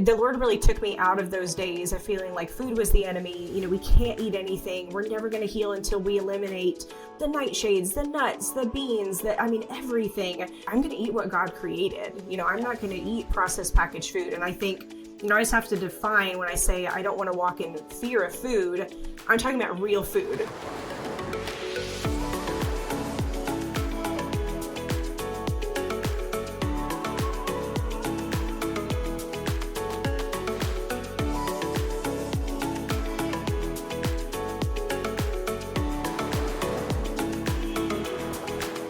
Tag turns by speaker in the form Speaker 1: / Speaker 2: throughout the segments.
Speaker 1: the Lord really took me out of those days of feeling like food was the enemy. We can't eat anything. We're never going to heal until we eliminate the nightshades, the nuts, the beans, everything. I'm going to eat what God created. I'm not going to eat processed packaged food. And I think, I just have to define when I say I don't want to walk in fear of food, I'm talking about real food.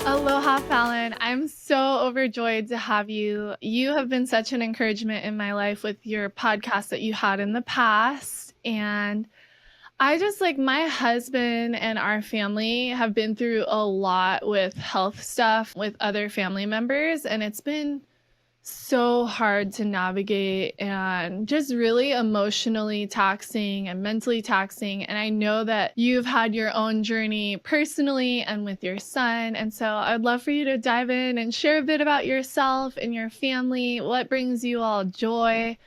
Speaker 2: Aloha, Fallon. I'm so overjoyed to have you. You have been such an encouragement in my life with your podcast that you had in the past. And I just my husband and our family have been through a lot with health stuff with other family members. And it's been so hard to navigate and just really emotionally taxing and mentally taxing. And I know that you've had your own journey personally and with your son. And so I'd love for you to dive in and share a bit about yourself and your family, what brings you all joy,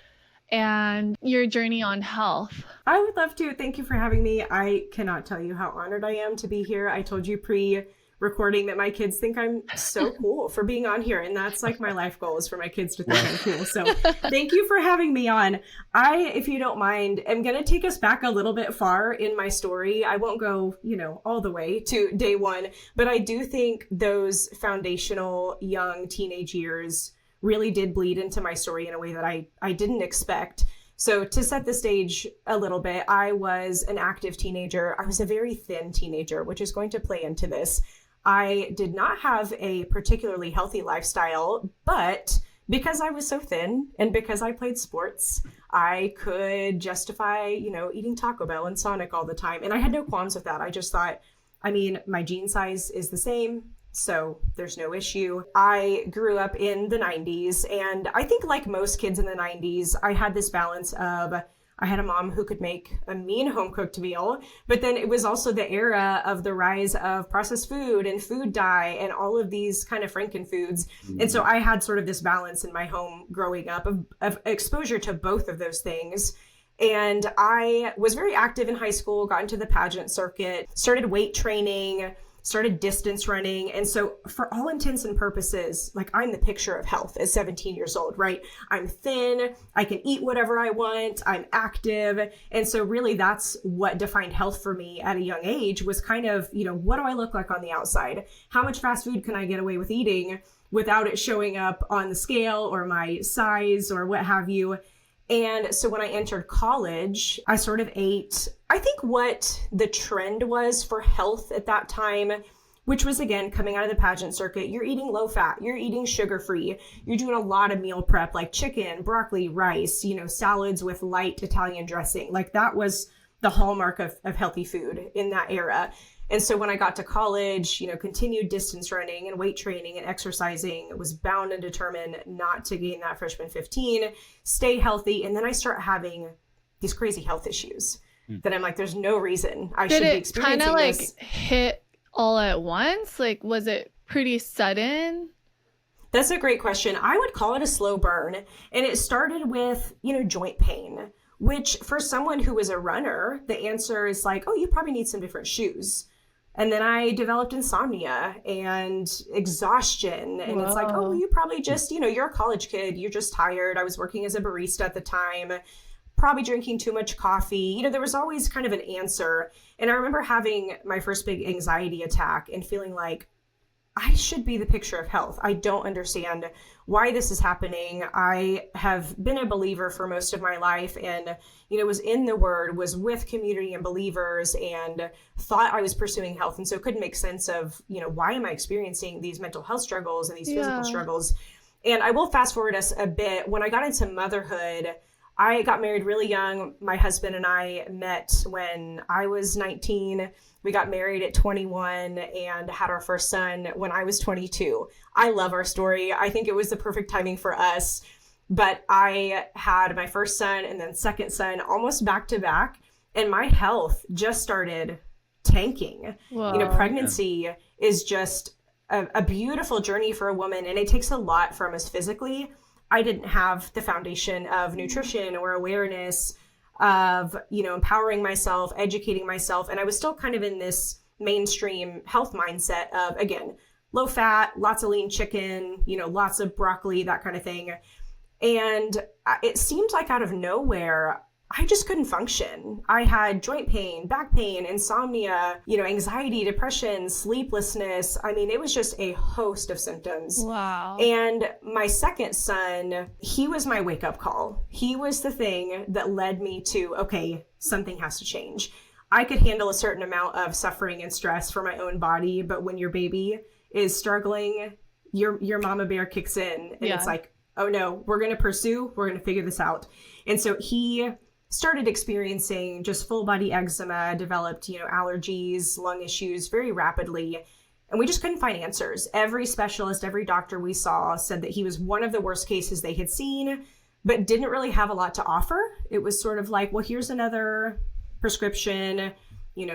Speaker 2: and your journey on health.
Speaker 1: I would love to. Thank you for having me. I cannot tell you how honored I am to be here. I told you pre-recording that my kids think I'm so cool for being on here. And that's my life goal is for my kids to think I'm cool. So thank you for having me on. I, if you don't mind, am going to take us back a little bit far in my story. I won't go, all the way to day one, but I do think those foundational young teenage years really did bleed into my story in a way that I didn't expect. So to set the stage a little bit, I was an active teenager. I was a very thin teenager, which is going to play into this. I did not have a particularly healthy lifestyle, but because I was so thin and because I played sports, I could justify, eating Taco Bell and Sonic all the time. And I had no qualms with that. I just thought, my gene size is the same, so there's no issue. I grew up in the 90s, and I think like most kids in the 90s, I had this balance of I had a mom who could make a mean home-cooked meal, but then it was also the era of the rise of processed food and food dye and all of these kind of frankenfoods. Mm-hmm. And so I had sort of this balance in my home growing up of exposure to both of those things. And I was very active in high school, got into the pageant circuit, started weight training, started distance running. And so for all intents and purposes, I'm the picture of health at 17 years old, right? I'm thin, I can eat whatever I want, I'm active. And so really that's what defined health for me at a young age was kind of, what do I look like on the outside? How much fast food can I get away with eating without it showing up on the scale or my size or what have you? And so when I entered college, I sort of ate, I think what the trend was for health at that time, which was, again, coming out of the pageant circuit, you're eating low fat, you're eating sugar-free, you're doing a lot of meal prep, like chicken, broccoli, rice, salads with light Italian dressing. That was the hallmark of healthy food in that era. And so when I got to college, continued distance running and weight training and exercising, was bound and determined not to gain that freshman 15, stay healthy. And then I start having these crazy health issues that I'm like, there's no reason I should be experiencing this.
Speaker 2: Did it kind of hit all at once? Was it pretty sudden?
Speaker 1: That's a great question. I would call it a slow burn. And it started with, joint pain, which for someone who was a runner, the answer is oh, you probably need some different shoes. And then I developed insomnia and exhaustion. And It's oh, you probably just, you're a college kid. You're just tired. I was working as a barista at the time, probably drinking too much coffee. There was always kind of an answer. And I remember having my first big anxiety attack and feeling like I should be the picture of health. I don't understand why this is happening. I have been a believer for most of my life and, was in the Word, was with community and believers and thought I was pursuing health. And so couldn't make sense of, why am I experiencing these mental health struggles and these physical struggles? And I will fast forward us a bit. When I got into motherhood, I got married really young. My husband and I met when I was 19. We got married at 21 and had our first son when I was 22. I love our story. I think it was the perfect timing for us. But I had my first son and then second son almost back to back. And my health just started tanking. Whoa. Pregnancy is just a beautiful journey for a woman. And it takes a lot from us physically. I didn't have the foundation of nutrition or awareness of, empowering myself, educating myself. And I was still kind of in this mainstream health mindset of, again, low fat, lots of lean chicken, lots of broccoli, that kind of thing. And it seemed like out of nowhere, I just couldn't function. I had joint pain, back pain, insomnia, anxiety, depression, sleeplessness. I mean, it was just a host of symptoms.
Speaker 2: Wow.
Speaker 1: And my second son, he was my wake-up call. He was the thing that led me to, okay, something has to change. I could handle a certain amount of suffering and stress for my own body, but when your baby is struggling, your mama bear kicks in, and it's like, oh no, we're going to figure this out. And so he started experiencing just full body eczema, developed, allergies, lung issues very rapidly. And we just couldn't find answers. Every specialist, every doctor we saw said that he was one of the worst cases they had seen, but didn't really have a lot to offer. It was sort of like, well, here's another prescription,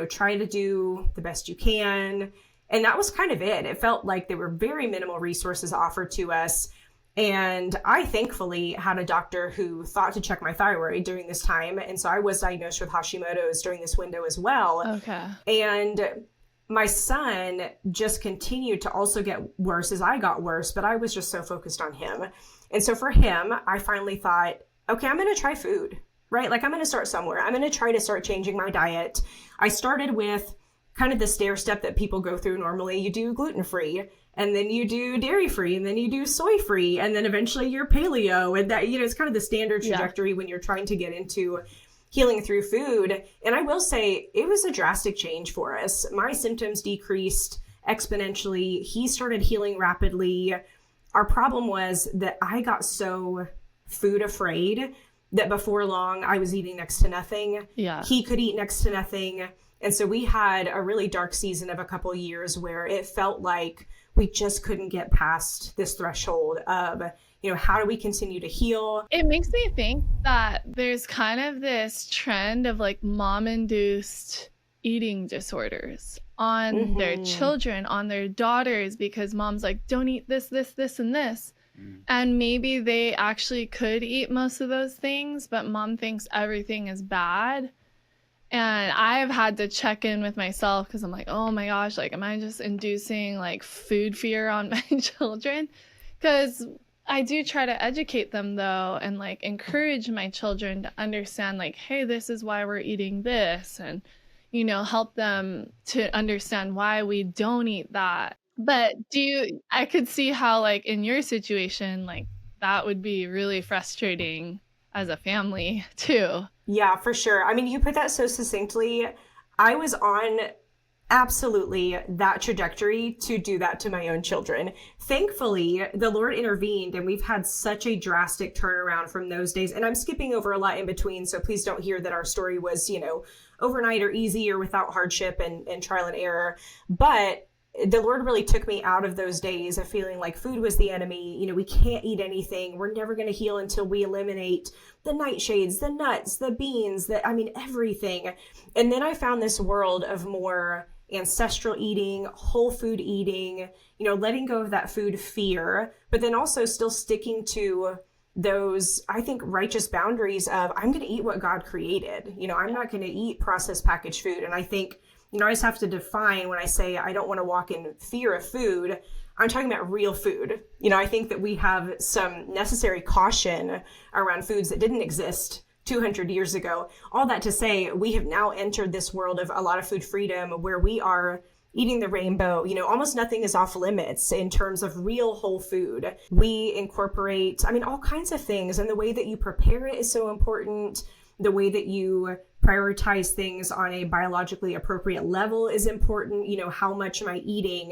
Speaker 1: try to do the best you can. And that was kind of it. It felt like there were very minimal resources offered to us. And I thankfully had a doctor who thought to check my thyroid during this time. And so I was diagnosed with Hashimoto's during this window as well.
Speaker 2: Okay.
Speaker 1: And my son just continued to also get worse as I got worse, but I was just so focused on him. And so for him, I finally thought, okay, I'm going to try food, right? Like I'm going to start somewhere. I'm going to try to start changing my diet. I started with kind of the stair step that people go through normally. You do gluten-free, and then you do dairy-free, and then you do soy-free, and then eventually you're paleo. And that, it's kind of the standard trajectory when you're trying to get into healing through food. And I will say it was a drastic change for us. My symptoms decreased exponentially. He started healing rapidly. Our problem was that I got so food afraid that before long I was eating next to nothing.
Speaker 2: Yeah.
Speaker 1: He could eat next to nothing. And so we had a really dark season of a couple of years where it felt like we just couldn't get past this threshold of, how do we continue to heal?
Speaker 2: It makes me think that there's kind of this trend of like mom-induced eating disorders on their children, on their daughters, because mom's like, don't eat this, this, this, and this. And maybe they actually could eat most of those things, but mom thinks everything is bad. And I've had to check in with myself because I'm like, oh my gosh, like, am I just inducing like food fear on my children? Because I do try to educate them though, and like encourage my children to understand like, hey, this is why we're eating this, and, help them to understand why we don't eat that. But I could see how like in your situation, like that would be really frustrating as a family too.
Speaker 1: Yeah, for sure. I mean, you put that so succinctly. I was on absolutely that trajectory to do that to my own children. Thankfully, the Lord intervened, and we've had such a drastic turnaround from those days. And I'm skipping over a lot in between, so please don't hear that our story was, overnight or easy or without hardship and trial and error. But the Lord really took me out of those days of feeling like food was the enemy. We can't eat anything. We're never going to heal until we eliminate the nightshades, the nuts, the beans, everything. And then I found this world of more ancestral eating, whole food eating, letting go of that food fear, but then also still sticking to those, I think, righteous boundaries of I'm going to eat what God created. I'm not going to eat processed packaged food. And I think, I just have to define when I say I don't want to walk in fear of food, I'm talking about real food. I think that we have some necessary caution around foods that didn't exist 200 years ago. All that to say, we have now entered this world of a lot of food freedom where we are eating the rainbow. Almost nothing is off limits in terms of real whole food. We incorporate, all kinds of things, and the way that you prepare it is so important. The way that you prioritize things on a biologically appropriate level is important. How much am I eating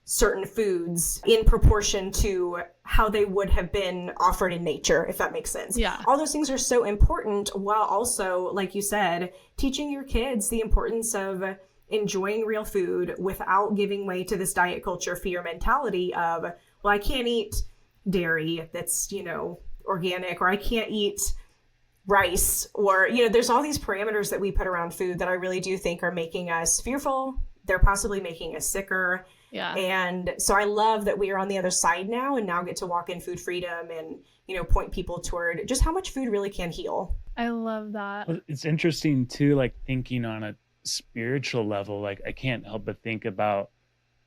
Speaker 1: certain foods in proportion to how they would have been offered in nature, if that makes sense.
Speaker 2: Yeah.
Speaker 1: All those things are so important, while also, like you said, teaching your kids the importance of enjoying real food without giving way to this diet culture fear mentality of, well, I can't eat dairy that's, organic, or I can't eat rice, or, there's all these parameters that we put around food that I really do think are making us fearful. They're possibly making us sicker.
Speaker 2: Yeah.
Speaker 1: And so I love that we are on the other side now and now get to walk in food freedom and, point people toward just how much food really can heal.
Speaker 2: I love that.
Speaker 3: Well, it's interesting too, like thinking on a spiritual level. Like I can't help but think about,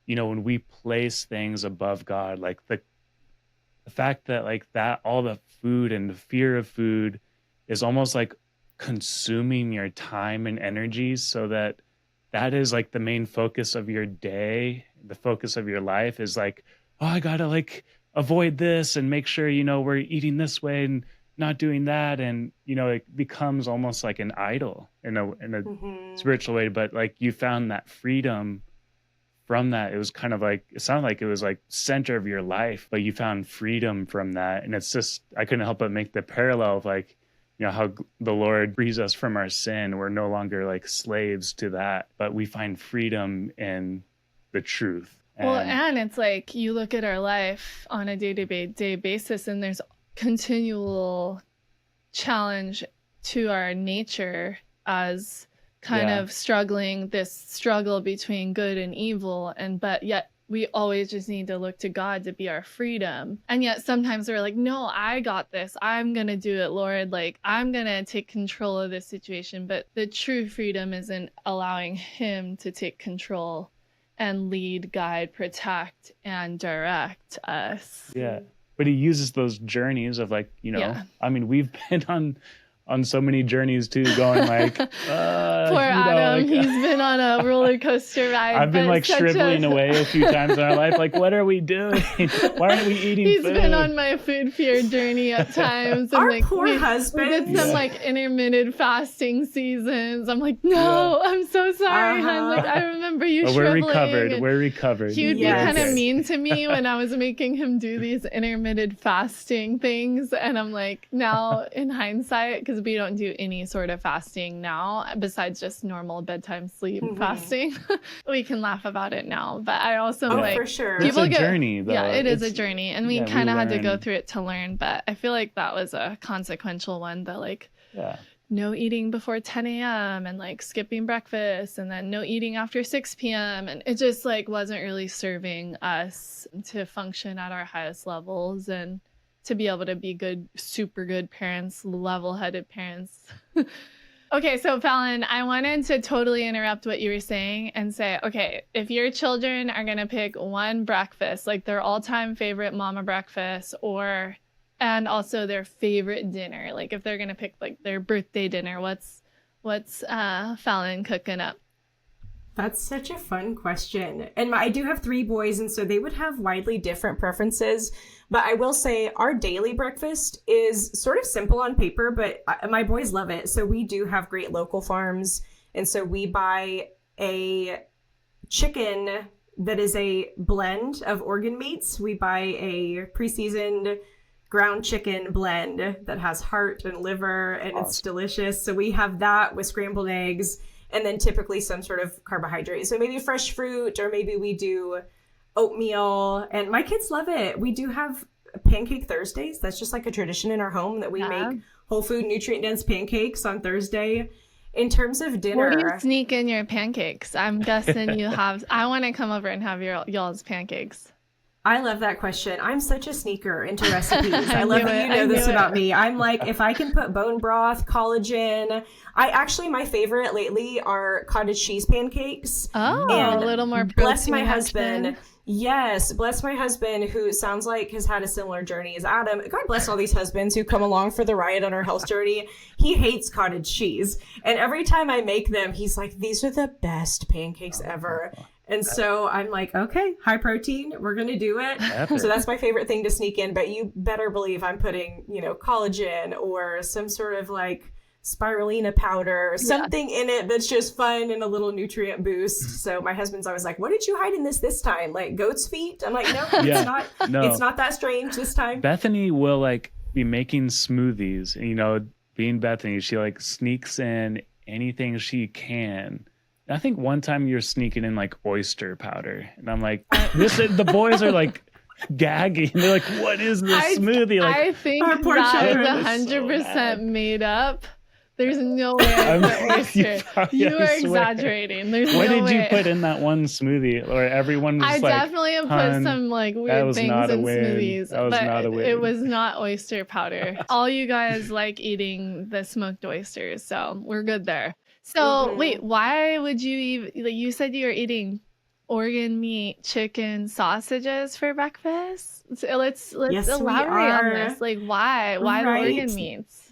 Speaker 3: when we place things above God, like the fact that like that all the food and the fear of food is almost like consuming your time and energy, so that is like the main focus of your day. The focus of your life is like, oh, I gotta like avoid this and make sure, we're eating this way and not doing that. And, it becomes almost like an idol in a spiritual way. But like you found that freedom from that. It was kind of like, it sounded like it was like center of your life, but you found freedom from that. And it's just, I couldn't help but make the parallel of like, how the Lord frees us from our sin. We're no longer like slaves to that, but we find freedom in the truth.
Speaker 2: And it's like you look at our life on a day-to-day basis, and there's continual challenge to our nature as kind of this struggle between good and evil, but yet we always just need to look to God to be our freedom. And yet sometimes we're like, no, I got this. I'm going to do it, Lord. Like, I'm going to take control of this situation. But the true freedom is in allowing Him to take control and lead, guide, protect, and direct us.
Speaker 3: Yeah. But He uses those journeys of like, I mean, we've been on so many journeys too, going like,
Speaker 2: poor Adam, he's been on a roller coaster ride.
Speaker 3: I've been like shriveling away a few times in our life. Like, what are we doing? Why aren't we eating
Speaker 2: He's
Speaker 3: food?
Speaker 2: been on my food fear journey at times.
Speaker 1: Our
Speaker 2: like,
Speaker 1: poor husband.
Speaker 2: We did some like intermittent fasting seasons. I'm like, no, I'm so sorry, hon. Like, I remember you shriveling.
Speaker 3: We're recovered.
Speaker 2: He would be kind of mean to me when I was making him do these intermittent fasting things. And I'm like, now in hindsight, because we don't do any sort of fasting now besides just normal bedtime sleep fasting. We can laugh about it now, but I also
Speaker 1: for sure.
Speaker 3: It's a journey though.
Speaker 2: Yeah, it is a journey, and we kind of had to go through it to learn, but I feel like that was a consequential one, that like no eating before 10 a.m. and like skipping breakfast, and then no eating after 6 p.m. And it just like wasn't really serving us to function at our highest levels and to be able to be good, super good parents, level-headed parents. Okay, so Fallon, I wanted to totally interrupt what you were saying and say, okay, if your children are going to pick one breakfast, like their all-time favorite mama breakfast, and also their favorite dinner, like if they're going to pick like their birthday dinner, what's Fallon cooking up?
Speaker 1: That's such a fun question. And I do have 3 boys, and so they would have widely different preferences. But I will say our daily breakfast is sort of simple on paper, but my boys love it. So we do have great local farms. And so we buy a chicken that is a blend of organ meats. We buy a pre-seasoned ground chicken blend that has heart and liver, and it's delicious. So we have that with scrambled eggs, and then typically some sort of carbohydrate. So maybe fresh fruit, or maybe we do oatmeal, and my kids love it. We do have pancake Thursdays. That's just like a tradition in our home that we make whole food, nutrient dense pancakes on Thursday. In terms of dinner,
Speaker 2: where do you sneak in your pancakes? I'm guessing you have. I want to come over and have y'all's pancakes.
Speaker 1: I love that question. I'm such a sneaker into recipes. I love that you know this about me. I'm like, if I can put bone broth, collagen. My favorite lately are cottage cheese pancakes.
Speaker 2: Oh,
Speaker 1: and
Speaker 2: a little more protein.
Speaker 1: Bless my husband. Yes, bless my husband, who sounds like has had a similar journey as Adam. God bless all these husbands who come along for the ride on our health journey. He hates cottage cheese. And every time I make them, he's like, these are the best pancakes ever. And so I'm like, okay, high protein, we're going to do it. Epic. So that's my favorite thing to sneak in. But you better believe I'm putting, collagen or some sort of like spirulina powder or something in it that's just fun and a little nutrient boost. So my husband's always like, what did you hide in this time? Like goat's feet? I'm like, no, it's not. No. It's not that strange this time.
Speaker 3: Bethany will like be making smoothies. Being Bethany, she like sneaks in anything she can. I think one time you're sneaking in like oyster powder, and I'm like, the boys are like gagging. They're like, what is this smoothie? Like,
Speaker 2: I think that is 100% made up There's no way I put oyster. You are exaggerating. There's
Speaker 3: What
Speaker 2: no
Speaker 3: did you
Speaker 2: way.
Speaker 3: put in that one smoothie? Or everyone was
Speaker 2: I
Speaker 3: like,
Speaker 2: definitely have put some like weird things in smoothies, but it was not oyster powder. All you guys like eating the smoked oysters, so we're good there. So wait, why would you even, like, you said you were eating organ meat, chicken, sausages for breakfast? So let's
Speaker 1: Yes, we
Speaker 2: elaborate on
Speaker 1: are.
Speaker 2: this. Like why the
Speaker 1: Right.
Speaker 2: organ meats?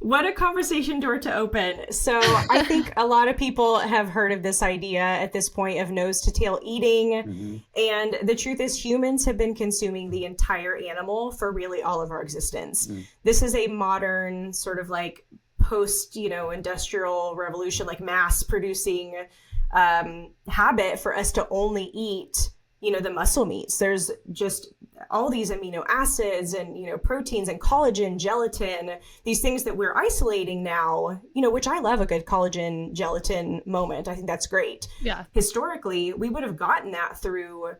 Speaker 1: What a conversation door to open. So I think a lot of people have heard of this idea at this point of nose to tail eating. And the truth is humans have been consuming the entire animal for really all of our existence. This is a modern sort of like post, industrial revolution, like mass producing habit for us to only eat, the muscle meats. There's just all these amino acids and, proteins and collagen, gelatin, these things that we're isolating now, which I love a good collagen gelatin moment. I think that's great.
Speaker 2: Yeah.
Speaker 1: Historically, we would have gotten that through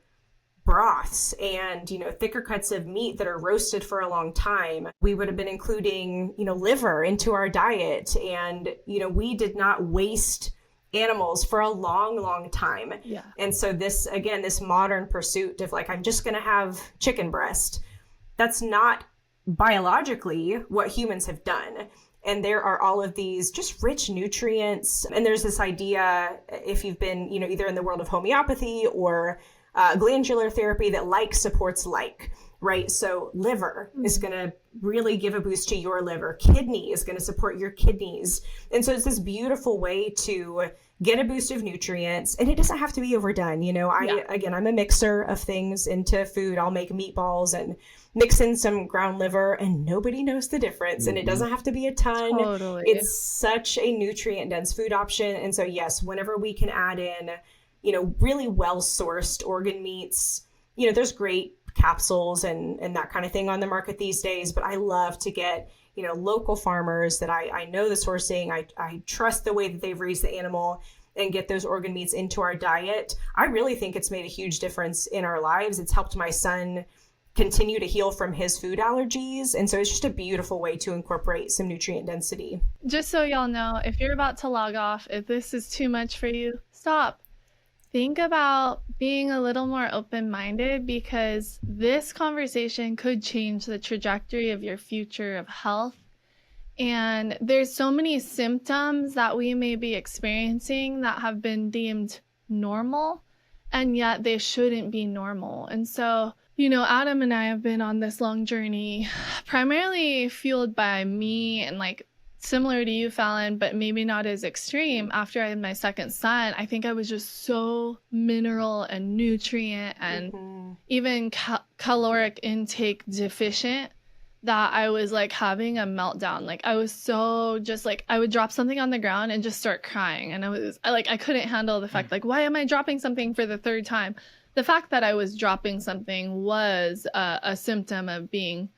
Speaker 1: broths and, thicker cuts of meat that are roasted for a long time. We would have been including, liver into our diet. And, we did not waste animals for a long time.
Speaker 2: Yeah.
Speaker 1: And so this modern pursuit of like, I'm just going to have chicken breast, that's not biologically what humans have done. And there are all of these just rich nutrients. And there's this idea, if you've been, either in the world of homeopathy or glandular therapy, that like supports like. Right. So liver is going to really give a boost to your liver. Kidney is going to support your kidneys. And so it's this beautiful way to get a boost of nutrients. And it doesn't have to be overdone. I'm a mixer of things into food. I'll make meatballs and mix in some ground liver and nobody knows the difference. And it doesn't have to be a ton.
Speaker 2: Totally.
Speaker 1: It's such a nutrient dense food option. And so, yes, whenever we can add in, really well sourced organ meats, there's great capsules and that kind of thing on the market these days. But I love to get, local farmers that I know the sourcing. I trust the way that they've raised the animal and get those organ meats into our diet. I really think it's made a huge difference in our lives. It's helped my son continue to heal from his food allergies. And so it's just a beautiful way to incorporate some nutrient density.
Speaker 2: Just so y'all know, if you're about to log off, if this is too much for you, stop. Think about being a little more open-minded, because this conversation could change the trajectory of your future of health. And there's so many symptoms that we may be experiencing that have been deemed normal, and yet they shouldn't be normal. And so, Adam and I have been on this long journey, primarily fueled by me and like similar to you, Fallon, but maybe not as extreme. After I had my second son, I think I was just so mineral and nutrient and even caloric intake deficient that I was like having a meltdown. Like I was so just like, I would drop something on the ground and just start crying. And I couldn't handle the fact, like, why am I dropping something for the third time? The fact that I was dropping something was a symptom of being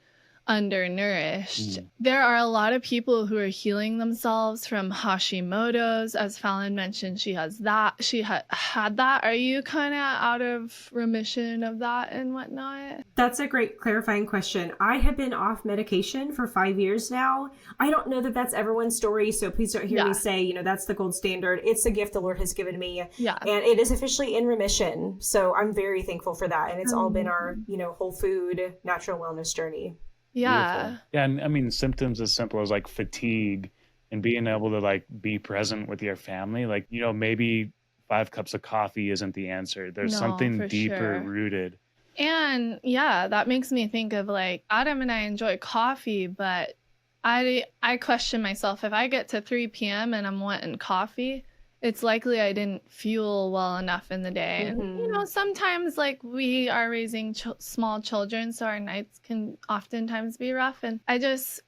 Speaker 2: undernourished. There are a lot of people who are healing themselves from Hashimoto's. As Fallon mentioned, she has that. She had that. Are you kind of out of remission of that and whatnot?
Speaker 1: That's a great clarifying question. I have been off medication for 5 years now. I don't know that that's everyone's story, so please don't hear me say, that's the gold standard. It's a gift the Lord has given me. Yeah. And it is officially in remission. So I'm very thankful for that. And it's all been our, whole food, natural wellness journey.
Speaker 2: Yeah.
Speaker 3: Beautiful. Yeah. And I mean, symptoms as simple as like fatigue and being able to like be present with your family. Like, maybe 5 cups of coffee isn't the answer. There's something deeper rooted.
Speaker 2: And yeah, that makes me think of like Adam and I enjoy coffee, but I question myself if I get to 3 p.m. and I'm wanting coffee, it's likely I didn't fuel well enough in the day. And, sometimes like we are raising small children, so our nights can oftentimes be rough. And I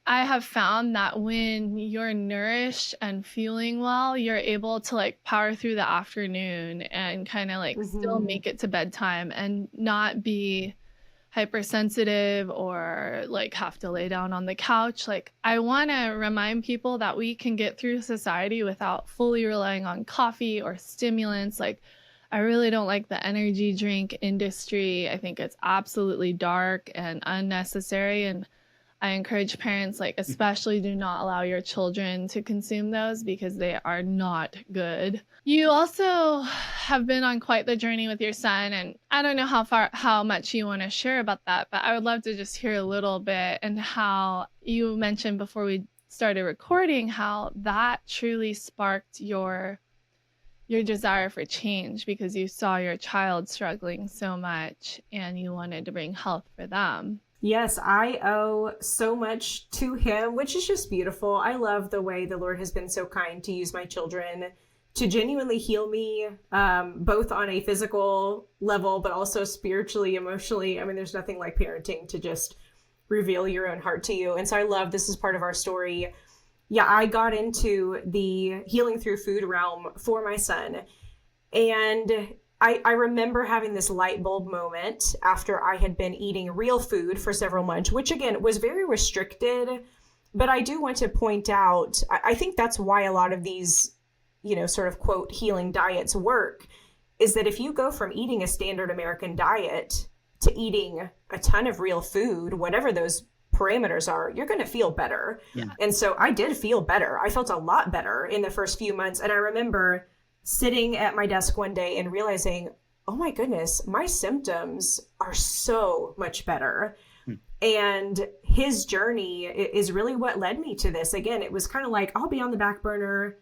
Speaker 2: have found that when you're nourished and fueling well, you're able to like power through the afternoon and kind of like still make it to bedtime and not be hypersensitive or like have to lay down on the couch. Like I want to remind people that we can get through society without fully relying on coffee or stimulants. Like I really don't like the energy drink industry. I think it's absolutely dark and unnecessary. And I encourage parents, like, especially do not allow your children to consume those because they are not good. You also have been on quite the journey with your son, and I don't know how much you want to share about that, but I would love to just hear a little bit, and how you mentioned before we started recording how that truly sparked your desire for change because you saw your child struggling so much and you wanted to bring health for them.
Speaker 1: Yes, I owe so much to him, which is just beautiful. I love the way the Lord has been so kind to use my children to genuinely heal me, both on a physical level, but also spiritually, emotionally. I mean, there's nothing like parenting to just reveal your own heart to you. And so I love this is part of our story. Yeah, I got into the healing through food realm for my son. And I remember having this light bulb moment after I had been eating real food for several months, which again was very restricted. But I do want to point out, I think that's why a lot of these, sort of quote healing diets work, is that if you go from eating a standard American diet to eating a ton of real food, whatever those parameters are, you're going to feel better. Yeah. And so I did feel better. I felt a lot better in the first few months. And I remember sitting at my desk one day and realizing, oh my goodness, my symptoms are so much better. And his journey is really what led me to this. Again, it was kind of like, I'll be on the back burner.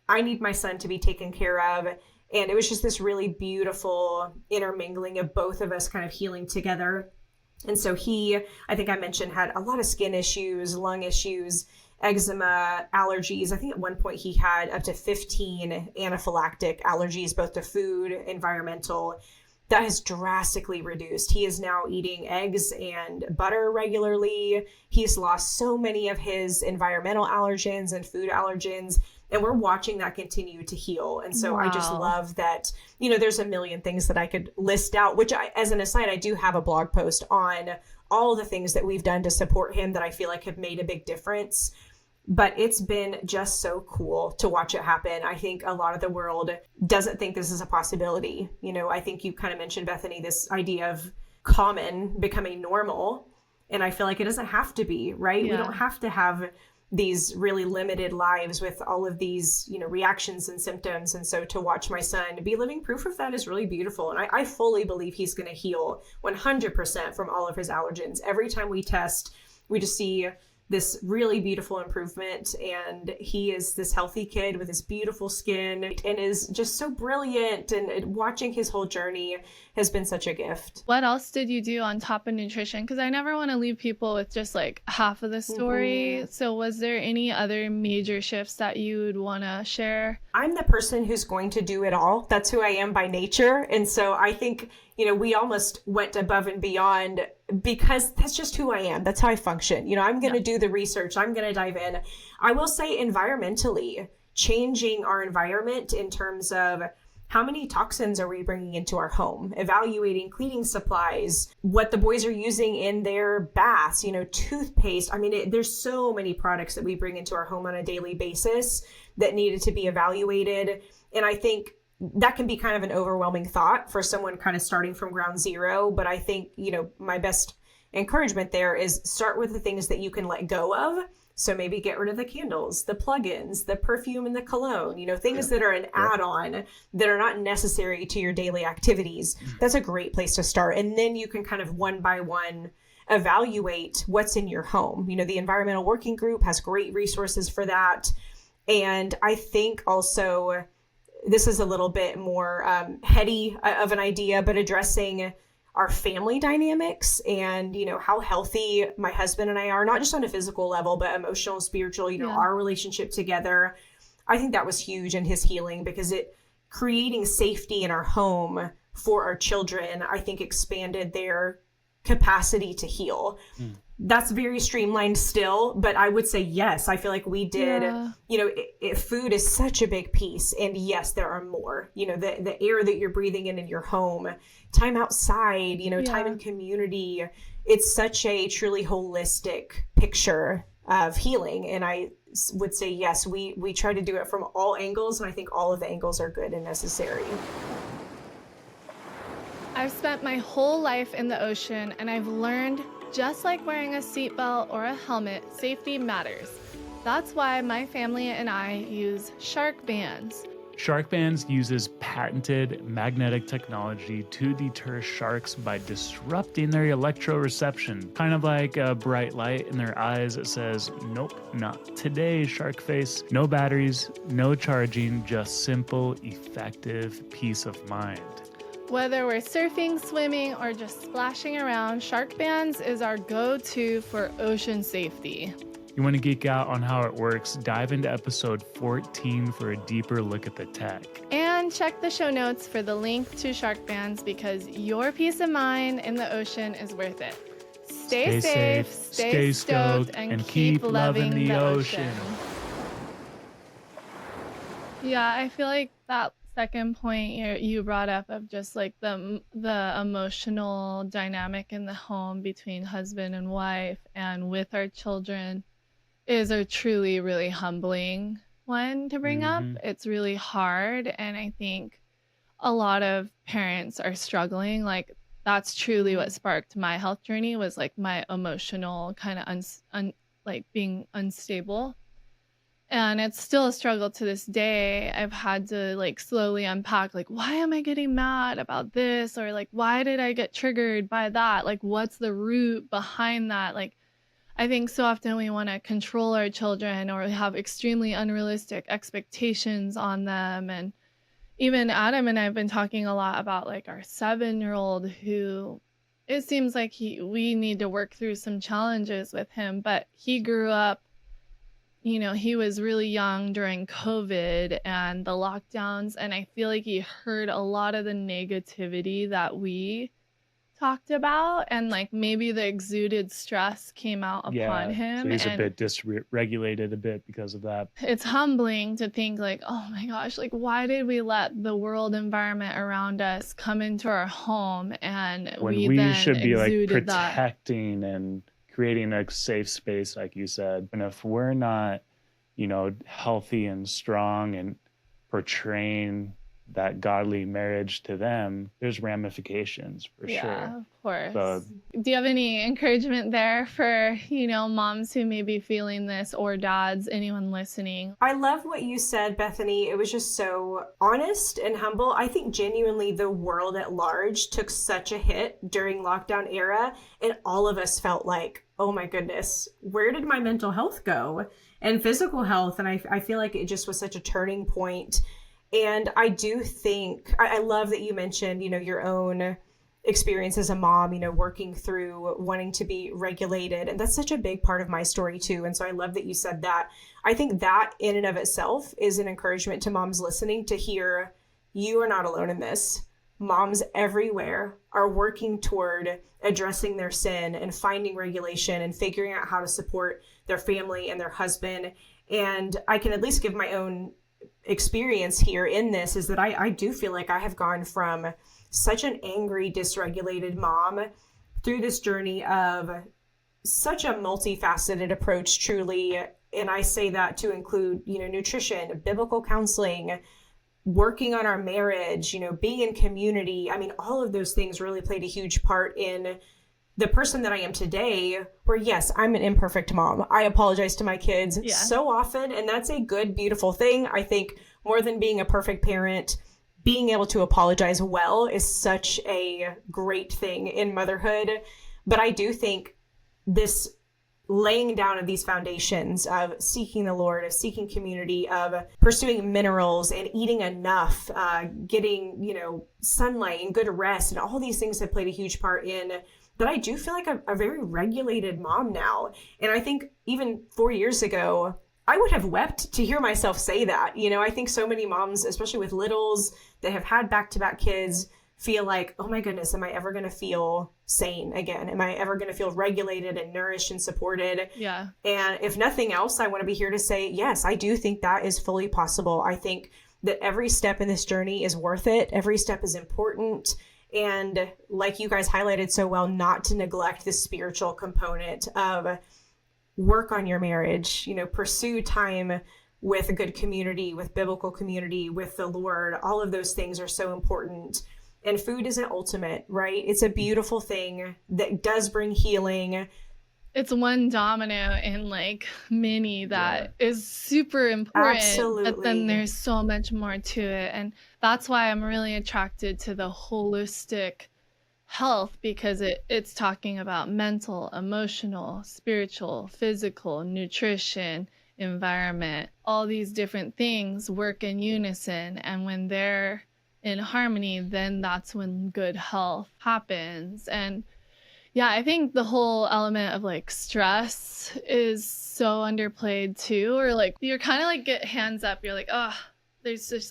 Speaker 1: I need my son to be taken care of. And it was just this really beautiful intermingling of both of us kind of healing together. And so he, I think I mentioned, had a lot of skin issues, lung issues, eczema, allergies. I think at one point he had up to 15 anaphylactic allergies, both to food, environmental. That has drastically reduced. He is now eating eggs and butter regularly. He's lost so many of his environmental allergens and food allergens. And we're watching that continue to heal. And so I just love that, there's a million things that I could list out, which as an aside, I do have a blog post on all the things that we've done to support him that I feel like have made a big difference. But it's been just so cool to watch it happen. I think a lot of the world doesn't think this is a possibility. I think you kind of mentioned, Bethany, this idea of common becoming normal. And I feel like it doesn't have to be, right? Yeah. We don't have to have these really limited lives with all of these, reactions and symptoms. And so to watch my son be living proof of that is really beautiful. And I fully believe he's going to heal 100% from all of his allergens. Every time we test, we just see this really beautiful improvement. And he is this healthy kid with his beautiful skin and is just so brilliant. And watching his whole journey has been such a gift.
Speaker 2: What else did you do on top of nutrition? Because I never want to leave people with just like half of the story. Mm-hmm. So was there any other major shifts that you would want to share?
Speaker 1: I'm the person who's going to do it all. That's who I am by nature. And so I think, we almost went above and beyond because that's just who I am. That's how I function. I'm going to do the research. I'm going to dive in. I will say environmentally, changing our environment in terms of how many toxins are we bringing into our home, evaluating cleaning supplies, what the boys are using in their baths, toothpaste. I mean, there's so many products that we bring into our home on a daily basis that needed to be evaluated. And I think that can be kind of an overwhelming thought for someone kind of starting from ground zero. But I think, my best encouragement there is start with the things that you can let go of. So maybe get rid of the candles, the plugins, the perfume and the cologne, things that are an add-on that are not necessary to your daily activities. That's a great place to start. And then you can kind of one by one evaluate what's in your home. The Environmental Working Group has great resources for that. And I think also this is a little bit more heady of an idea, but addressing our family dynamics and, how healthy my husband and I are, not just on a physical level, but emotional, spiritual, our relationship together. I think that was huge in his healing because creating safety in our home for our children, I think expanded their capacity to heal. That's very streamlined still, but I would say, yes, I feel like we did, food is such a big piece. And yes, there are more, the air that you're breathing in your home, time outside, time in community. It's such a truly holistic picture of healing. And I would say, yes, we try to do it from all angles. And I think all of the angles are good and necessary.
Speaker 2: I've spent my whole life in the ocean and I've learned just like wearing a seatbelt or a helmet, safety matters. That's why my family and I use shark bands.
Speaker 3: Shark Bands uses patented magnetic technology to deter sharks by disrupting their electroreception. Kind of like a bright light in their eyes that says, nope, not today, shark face. No batteries, no charging, just simple, effective peace of mind.
Speaker 2: Whether we're surfing, swimming, or just splashing around, Shark Bands is our go-to for ocean safety.
Speaker 3: You want to geek out on how it works? Dive into episode 14 for a deeper look at the tech.
Speaker 2: And check the show notes for the link to Shark Bands because your peace of mind in the ocean is worth it. Stay safe, stay stoked, and keep loving the ocean. Yeah, I feel like that second point you brought up of just like the emotional dynamic in the home between husband and wife and with our children is a truly really humbling one to bring up. It's really hard, and I think a lot of parents are struggling. Like that's truly what sparked my health journey, was like my emotional kind of like being unstable. And it's still a struggle to this day. I've had to like slowly unpack, like, why am I getting mad about this? Or like, why did I get triggered by that? Like, what's the root behind that? Like, I think so often we want to control our children or have extremely unrealistic expectations on them. And even Adam and I have been talking a lot about like our 7-year-old who it seems like we need to work through some challenges with him, but he grew up, you know, he was really young during COVID and the lockdowns. And I feel like he heard a lot of the negativity that we talked about, and like maybe the exuded stress came out upon him.
Speaker 3: So he's
Speaker 2: and
Speaker 3: a bit dysregulated a bit because of that.
Speaker 2: It's humbling to think like, oh my gosh, like why did we let the world environment around us come into our home, and
Speaker 3: when
Speaker 2: we
Speaker 3: we
Speaker 2: then
Speaker 3: should be like protecting
Speaker 2: that.
Speaker 3: And creating a safe space, like you said. And if we're not, you know, healthy and strong and portraying that godly marriage to them, there's ramifications for sure.
Speaker 2: Yeah, of course.
Speaker 3: So,
Speaker 2: do you have any encouragement there for, you know, moms who may be feeling this, or dads, anyone listening?
Speaker 1: I love what you said, Bethany. It was just so honest and humble. I think genuinely the world at large took such a hit during lockdown era, and all of us felt like, oh my goodness, where did my mental health go? And physical health. And I feel like it just was such a turning point. And I do think, I love that you mentioned, you know, your own experience as a mom, you know, working through wanting to be regulated. And that's such a big part of my story too. And so I love that you said that. I think that in and of itself is an encouragement to moms listening to hear, you are not alone in this. Moms everywhere are working toward addressing their sin and finding regulation and figuring out how to support their family and their husband. And I can at least give my own experience here in this, is that I do feel like I have gone from such an angry, dysregulated mom through this journey of such a multifaceted approach, truly. And I say that to include, you know, nutrition, biblical counseling, working on our marriage, you know, being in community. I mean, all of those things really played a huge part in the person that I am today, where yes, I'm an imperfect mom. I apologize to my kids so often, and that's a good, beautiful thing. I think more than being a perfect parent, being able to apologize well is such a great thing in motherhood. But I do think this laying down of these foundations of seeking the Lord, of seeking community, of pursuing minerals and eating enough, getting, you know, sunlight and good rest, and all these things have played a huge part in that. I do feel like a very regulated mom now. And I think even 4 years ago, I would have wept to hear myself say that. You know, I think so many moms, especially with littles that have had back-to-back kids, feel like, oh my goodness, am I ever going to feel sane again? Am I ever going to feel regulated and nourished and supported?
Speaker 2: Yeah.
Speaker 1: And if nothing else, I want to be here to say, yes, I do think that is fully possible. I think that every step in this journey is worth it. Every step is important. And like you guys highlighted so well, not to neglect the spiritual component of work on your marriage, you know, pursue time with a good community, with biblical community, with the Lord. All of those things are so important. And food isn't ultimate, right? It's a beautiful thing that does bring healing.
Speaker 2: It's one domino in like many that is super important.
Speaker 1: Absolutely.
Speaker 2: But then there's so much more to it. And that's why I'm really attracted to the holistic health, because it's talking about mental, emotional, spiritual, physical, nutrition, environment. All these different things work in unison. And when they're in harmony, then that's when good health happens. And yeah, I think the whole element of like stress is so underplayed too. Or like you're kind of like get hands up. You're like, oh,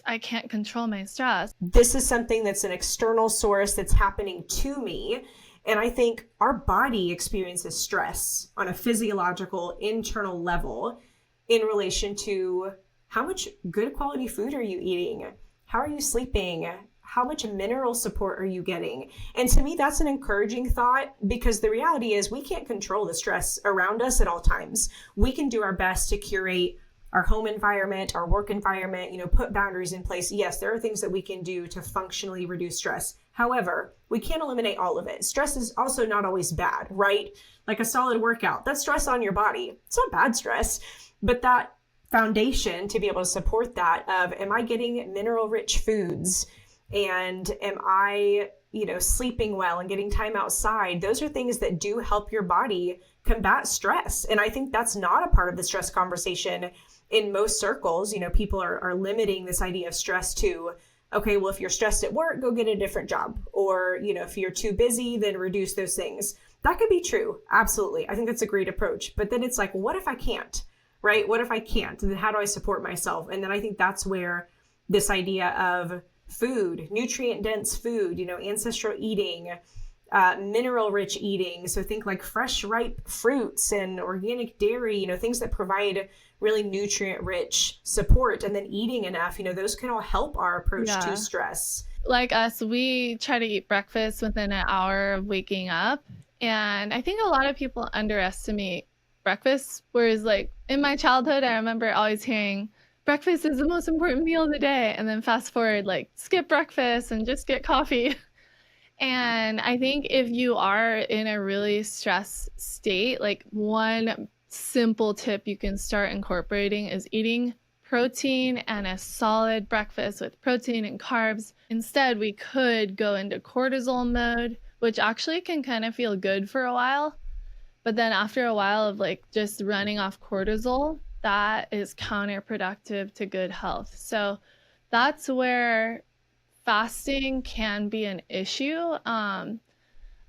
Speaker 2: I can't control my stress.
Speaker 1: This is something that's an external source that's happening to me. And I think our body experiences stress on a physiological, internal level in relation to how much good quality food are you eating? How are you sleeping? How much mineral support are you getting? And to me, that's an encouraging thought, because the reality is we can't control the stress around us at all times. We can do our best to curate our home environment, our work environment, put boundaries in place. Yes, there are things that we can do to functionally reduce stress. However, we can't eliminate all of it. Stress is also not always bad, right? Like a solid workout, that's stress on your body. It's not bad stress, but that foundation to be able to support that of, am I getting mineral rich foods? And am I, sleeping well and getting time outside? Those are things that do help your body combat stress. And I think that's not a part of the stress conversation in most circles. People are limiting this idea of stress to, okay, well, if you're stressed at work, go get a different job. Or, if you're too busy, then reduce those things. That could be true. Absolutely. I think that's a great approach. But then it's like, what if I can't, right? What if I can't? And then how do I support myself? And then I think that's where this idea of food, nutrient-dense food, ancestral eating, mineral-rich eating. So think like fresh, ripe fruits and organic dairy, things that provide really nutrient-rich support, and then eating enough, those can all help our approach to stress.
Speaker 2: Like us, we try to eat breakfast within an hour of waking up. And I think a lot of people underestimate breakfast. Whereas like in my childhood, I remember always hearing, breakfast is the most important meal of the day. And then fast forward, like skip breakfast and just get coffee. And I think if you are in a really stressed state, like one simple tip you can start incorporating is eating protein and a solid breakfast with protein and carbs. Instead, we could go into cortisol mode, which actually can kind of feel good for a while. But then after a while of like just running off cortisol, that is counterproductive to good health. So that's where fasting can be an issue.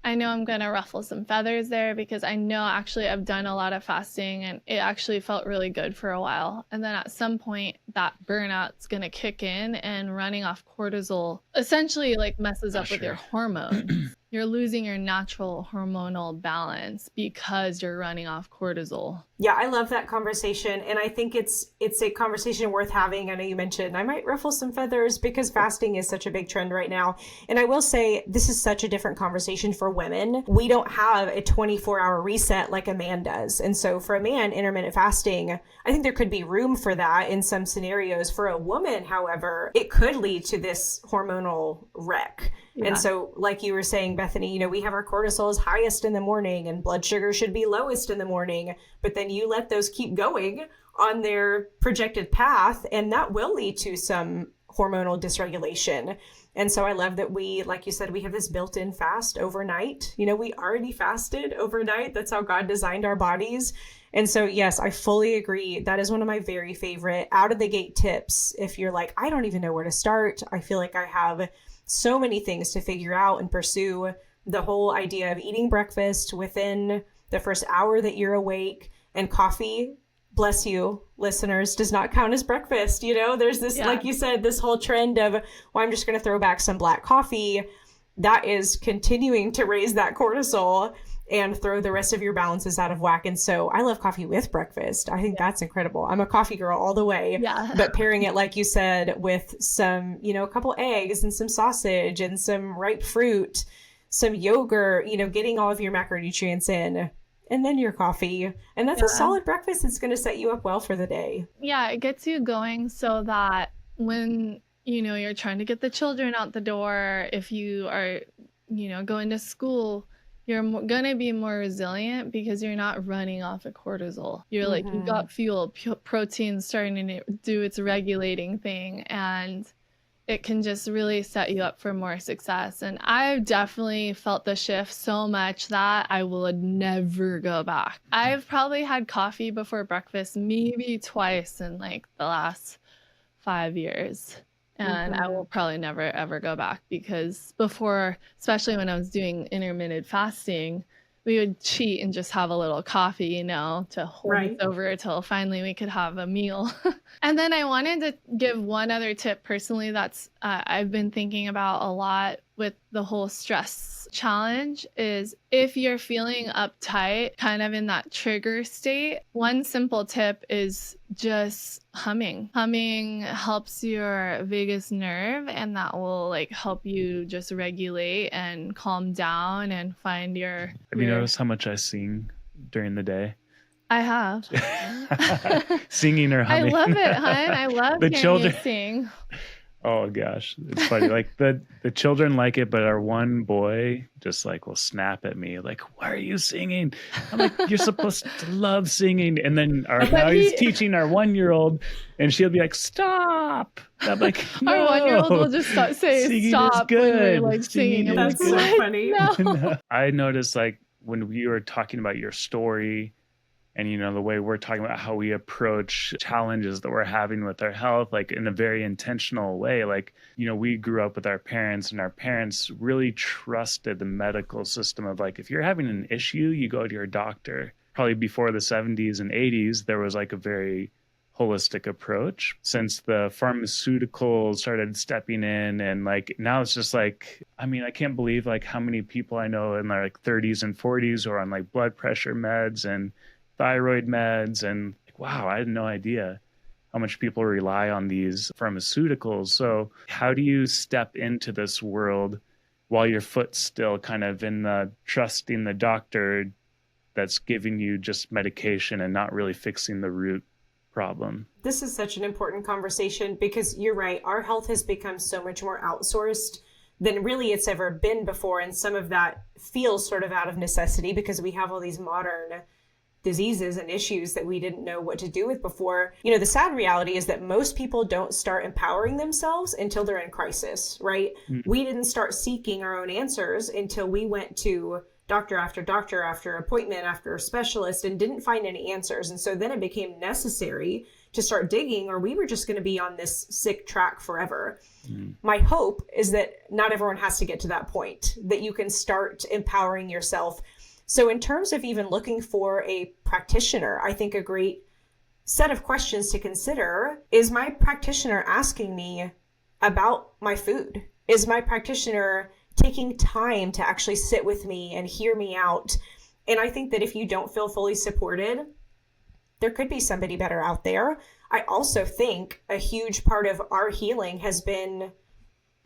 Speaker 2: I know I'm going to ruffle some feathers there, because I know actually I've done a lot of fasting and it actually felt really good for a while. And then at some point that burnout's going to kick in, and running off cortisol essentially like messes up with your hormones. You're losing your natural hormonal balance because you're running off cortisol.
Speaker 1: Yeah, I love that conversation. And I think it's a conversation worth having. I know you mentioned I might ruffle some feathers because fasting is such a big trend right now. And I will say this is such a different conversation for women. We don't have a 24-hour reset like a man does. And so for a man, intermittent fasting, I think there could be room for that in some scenarios. For a woman, however, it could lead to this hormonal wreck. Yeah. And so like you were saying, Bethany, we have our cortisol is highest in the morning and blood sugar should be lowest in the morning, but then you let those keep going on their projected path, and that will lead to some hormonal dysregulation. And so I love that we, like you said, we have this built-in fast overnight. We already fasted overnight. That's how God designed our bodies. And so, yes, I fully agree. That is one of my very favorite out of the gate tips. If you're like, I don't even know where to start, I feel like I have so many things to figure out and pursue. The whole idea of eating breakfast within the first hour that you're awake, and coffee, bless you, listeners, does not count as breakfast. There's this, like you said, this whole trend of, well, I'm just going to throw back some black coffee. That is continuing to raise that cortisol and throw the rest of your balances out of whack. And so I love coffee with breakfast. I think that's incredible. I'm a coffee girl all the way. Yeah. But pairing it, like you said, with some, a couple eggs and some sausage and some ripe fruit, some yogurt, getting all of your macronutrients in, and then your coffee. And that's a solid breakfast. It's going to set you up well for the day.
Speaker 2: Yeah, it gets you going so that when you're trying to get the children out the door, if you are, going to school, you're going to be more resilient because you're not running off of cortisol. You're like, you've got fuel, protein starting to do its regulating thing, and it can just really set you up for more success. And I've definitely felt the shift so much that I would never go back. I've probably had coffee before breakfast maybe twice in like the last 5 years. And I will probably never, ever go back, because before, especially when I was doing intermittent fasting, we would cheat and just have a little coffee, to hold us over until finally we could have a meal. And then I wanted to give one other tip personally that's I've been thinking about a lot with the whole stress challenge is if you're feeling uptight, kind of in that trigger state, one simple tip is just humming. Humming helps your vagus nerve, and that will like help you just regulate and calm down and find your...
Speaker 3: Have you noticed how much I sing during the day?
Speaker 2: I have.
Speaker 3: Singing or humming.
Speaker 2: I love it, hon. I love
Speaker 3: the
Speaker 2: hearing
Speaker 3: children
Speaker 2: you sing.
Speaker 3: Oh gosh, it's funny. Like the children like it, but our one boy just like will snap at me like, "Why are you singing?" I'm like, "You're supposed to love singing." And then now he's teaching our 1-year-old, and she'll be like, "Stop!" And I'm like, "No."
Speaker 2: Our 1-year-old will just say stop when we're like singing.
Speaker 1: That's so funny.
Speaker 2: No.
Speaker 3: I noticed like when we were talking about your story, and, the way we're talking about how we approach challenges that we're having with our health, like in a very intentional way. Like, we grew up with our parents, and our parents really trusted the medical system of like, if you're having an issue, you go to your doctor. Probably before the 70s and 80s, there was like a very holistic approach. Since the pharmaceuticals started stepping in, and like now it's just like, I can't believe like how many people I know in their like 30s and 40s are on like blood pressure meds and thyroid meds, and like, wow, I had no idea how much people rely on these pharmaceuticals. So how do you step into this world while your foot's still kind of in the trusting the doctor that's giving you just medication and not really fixing the root problem?
Speaker 1: This is such an important conversation, because you're right, our health has become so much more outsourced than really it's ever been before, and some of that feels sort of out of necessity because we have all these modern diseases and issues that we didn't know what to do with before. The sad reality is that most people don't start empowering themselves until they're in crisis, right? We didn't start seeking our own answers until we went to doctor after appointment after specialist and didn't find any answers. And so then it became necessary to start digging, or we were just going to be on this sick track forever. My hope is that not everyone has to get to that point, that you can start empowering yourself. So in terms of even looking for a practitioner, I think a great set of questions to consider is, my practitioner asking me about my food? Is my practitioner taking time to actually sit with me and hear me out? And I think that if you don't feel fully supported, there could be somebody better out there. I also think a huge part of our healing has been,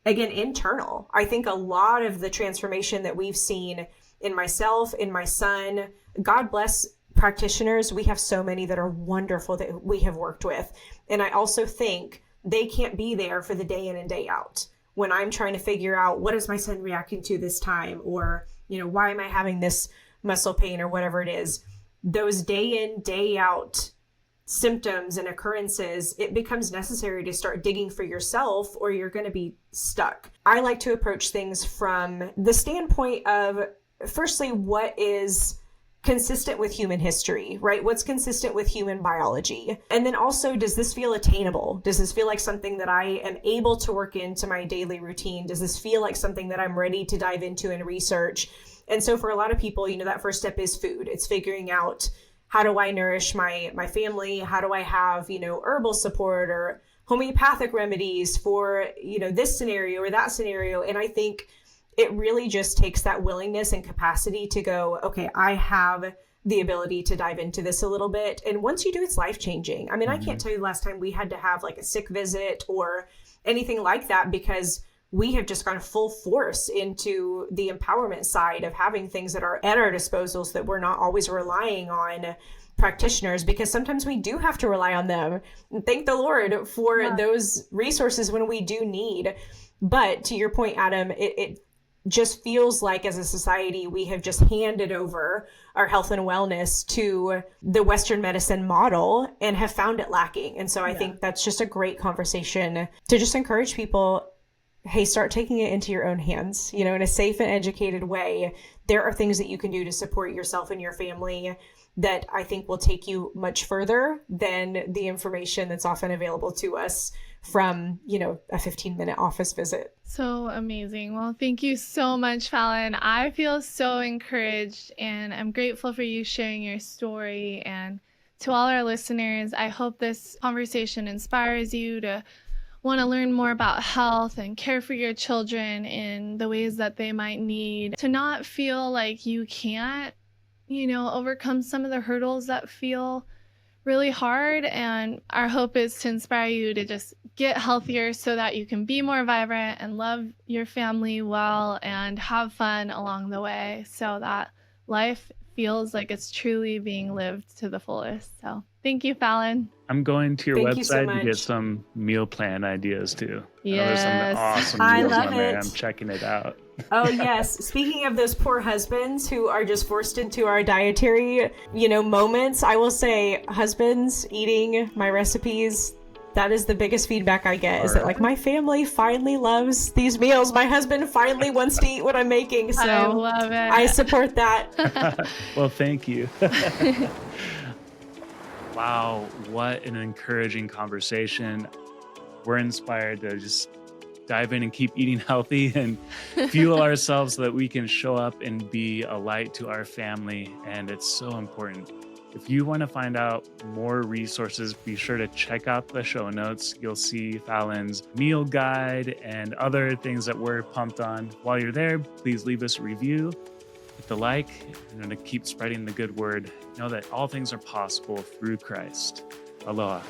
Speaker 1: again, internal. I think a lot of the transformation that we've seen in myself, in my son, God bless practitioners. We have so many that are wonderful that we have worked with. And I also think they can't be there for the day in and day out. When I'm trying to figure out, what is my son reacting to this time? Or, why am I having this muscle pain or whatever it is? Those day in, day out symptoms and occurrences, it becomes necessary to start digging for yourself, or you're going to be stuck. I like to approach things from the standpoint of, firstly, what is consistent with human history, right? What's consistent with human biology? And then also, does this feel attainable? Does this feel like something that I am able to work into my daily routine? Does this feel like something that I'm ready to dive into and research? And so for a lot of people, that first step is food. It's figuring out, how do I nourish my family? How do I have, herbal support or homeopathic remedies for, this scenario or that scenario? And I think it really just takes that willingness and capacity to go, okay, I have the ability to dive into this a little bit. And once you do, it's life-changing. I can't tell you the last time we had to have like a sick visit or anything like that, because we have just gone full force into the empowerment side of having things that are at our disposals that we're not always relying on practitioners, because sometimes we do have to rely on them. And thank the Lord for those resources when we do need. But to your point, Adam, it just feels like as a society, we have just handed over our health and wellness to the Western medicine model and have found it lacking. And so I think that's just a great conversation to just encourage people, hey, start taking it into your own hands, in a safe and educated way. There are things that you can do to support yourself and your family that I think will take you much further than the information that's often available to us from, a 15-minute office visit.
Speaker 2: So amazing. Well, thank you so much, Fallon. I feel so encouraged, and I'm grateful for you sharing your story. And to all our listeners, I hope this conversation inspires you to want to learn more about health and care for your children in the ways that they might need, to not feel like you can't, overcome some of the hurdles that feel really hard. And our hope is to inspire you to just get healthier so that you can be more vibrant and love your family well and have fun along the way, so that life feels like it's truly being lived to the fullest. So thank you, Fallon.
Speaker 3: I'm going to your
Speaker 1: Thank you so
Speaker 3: website to get
Speaker 1: much.
Speaker 3: some meal plan ideas too.
Speaker 2: Yes.
Speaker 3: There's some awesome
Speaker 1: I
Speaker 3: meals
Speaker 1: love
Speaker 3: on there.
Speaker 1: it.
Speaker 3: I'm checking it out.
Speaker 1: Oh, yes. Speaking of those poor husbands who are just forced into our dietary, moments, I will say, husbands eating my recipes, that is the biggest feedback I get, is that like my family finally loves these meals. My husband finally wants to eat what I'm making. So
Speaker 2: I love it.
Speaker 1: I support that.
Speaker 3: Well, thank you. Wow, what an encouraging conversation. We're inspired to just dive in and keep eating healthy and fuel ourselves so that we can show up and be a light to our family. And it's so important. If you want to find out more resources, be sure to check out the show notes. You'll see Fallon's meal guide and other things that we're pumped on. While you're there, please leave us a review, hit the like, and to keep spreading the good word. Know that all things are possible through Christ. Aloha.